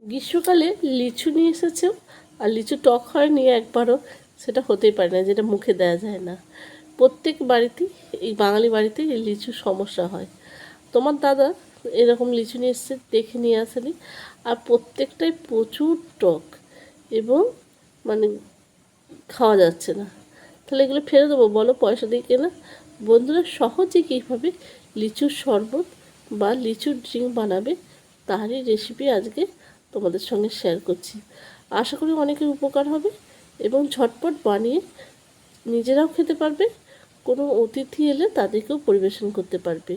গ্রীষ্মকালে লিচু নিয়ে এসেছেও, আর লিচু টক হয়নি একবারও, সেটা হতেই পারে না, যেটা মুখে দেওয়া যায় না। প্রত্যেক বাড়িতেই, এই বাঙালি বাড়িতেই এই লিচুর সমস্যা হয়। তোমার দাদা এরকম লিচু নিয়ে এসছে, দেখে নিয়ে আসেনি, আর প্রত্যেকটাই প্রচুর টক এবং মানে খাওয়া যাচ্ছে না। তাহলে এগুলো ফেলে দেবো বলো, পয়সা দিয়ে কেনা? বন্ধুরা সহজে কীভাবে লিচুর শরবত বা লিচুর ড্রিঙ্ক বানাবে তারই রেসিপি আজকে তোমাদের সঙ্গে শেয়ার করছি। আশা করি অনেকের উপকার হবে এবং ঝটপট বানিয়ে নিজেরাও খেতে পারবে, কোনো অতিথি এলে তাদেরকেও পরিবেশন করতে পারবে।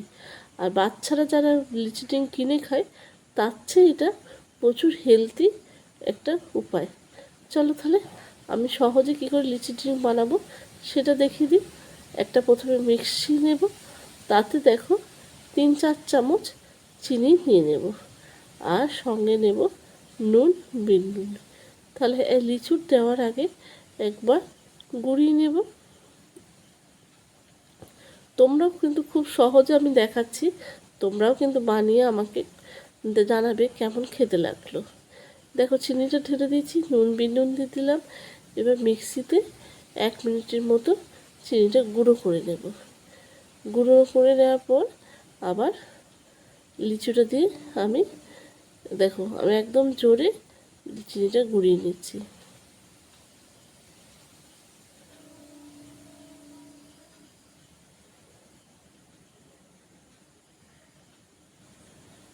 আর বাচ্চারা যারা লিচু ড্রিঙ্ক কিনে খায়, তার চেয়ে এটা প্রচুর হেলদি একটা উপায়। চলো তাহলে আমি সহজে কী করে লিচি ড্রিঙ্ক বানাবো সেটা দেখিয়ে দিই। একটা প্রথমে মিক্সি নেব, তাতে দেখো 3-4 চামচ চিনি নিয়ে নেব, আর সঙ্গে নেব নুন, বিট নুন। তাহলে এই লিচুর দেওয়ার আগে একবার গুঁড়িয়ে নেব। তোমরাও কিন্তু খুব সহজে আমি দেখাচ্ছি, তোমরাও কিন্তু বানিয়ে আমাকে জানাবে কেমন খেতে লাগলো। দেখো চিনিটা ঢেলে দিয়েছি, নুন, বিট নুন দিয়ে দিলাম। এবার মিক্সিতে 1 মিনিটের মতো চিনিটা গুঁড়ো করে নেব। গুঁড়ো করে নেওয়ার পর আবার লিচুটা দিয়ে আমি একদম জোরে চিনিটা গুঁড়িয়ে নিচ্ছি।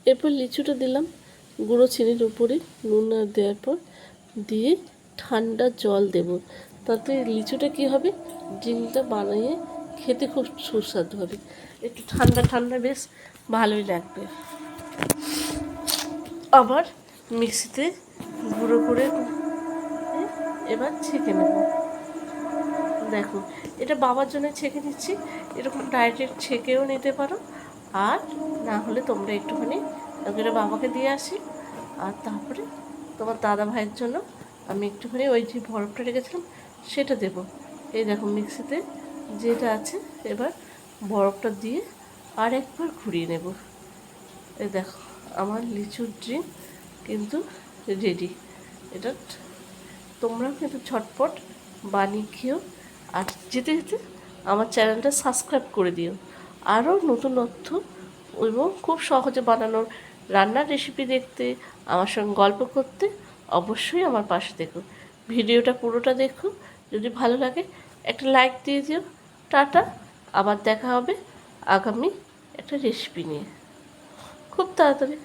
এরপর লিচুটা দিলাম গুঁড়ো চিনির উপরে, নুন দেওয়ার পর দিয়ে ঠান্ডা জল দেব, তাতে লিচুটা কী হবে, ড্রিঙ্কটা বানিয়ে খেতে খুব সুস্বাদু হবে। একটু ঠান্ডা ঠান্ডা বেশ ভালোই লাগবে। আবার মিক্সিতে গুঁড়ো করে এবার ছেঁকে নেব। দেখো এটা বাবার জন্য ছেঁকে নিচ্ছি, এরকম ডাইরেক্ট ছেঁকেও নিতে পারো, আর না হলে তোমরা একটুখানি এটা বাবাকে দিয়ে আসি। আর তারপরে তোমার দাদা ভাইয়ের জন্য আমি একটুখানি ওই যে বরফটা রেখেছিলাম সেটা দেব। এই দেখো মিক্সিতে যেটা আছে, এবার বরফটা দিয়ে আর একবার ঘুরিয়ে নেব। এই দেখো আমার লিচুর ড্রিঙ্ক কিন্তু রেডি। এটা তোমরাও কিন্তু ঝটপট বানিয়ে খেও, আর যেতে যেতে আমার চ্যানেলটা সাবস্ক্রাইব করে দিও। আরও নতুন তথ্য এবং খুব সহজে বানানোর রান্নার রেসিপি দেখতে, আমার সঙ্গে গল্প করতে অবশ্যই আমার পাশে দেখো। ভিডিওটা পুরোটা দেখো, যদি ভালো লাগে একটা লাইক দিয়ে দিও। টাটা, আবার দেখা হবে আগামী একটা রেসিপি নিয়ে খুব তাড়াতাড়ি।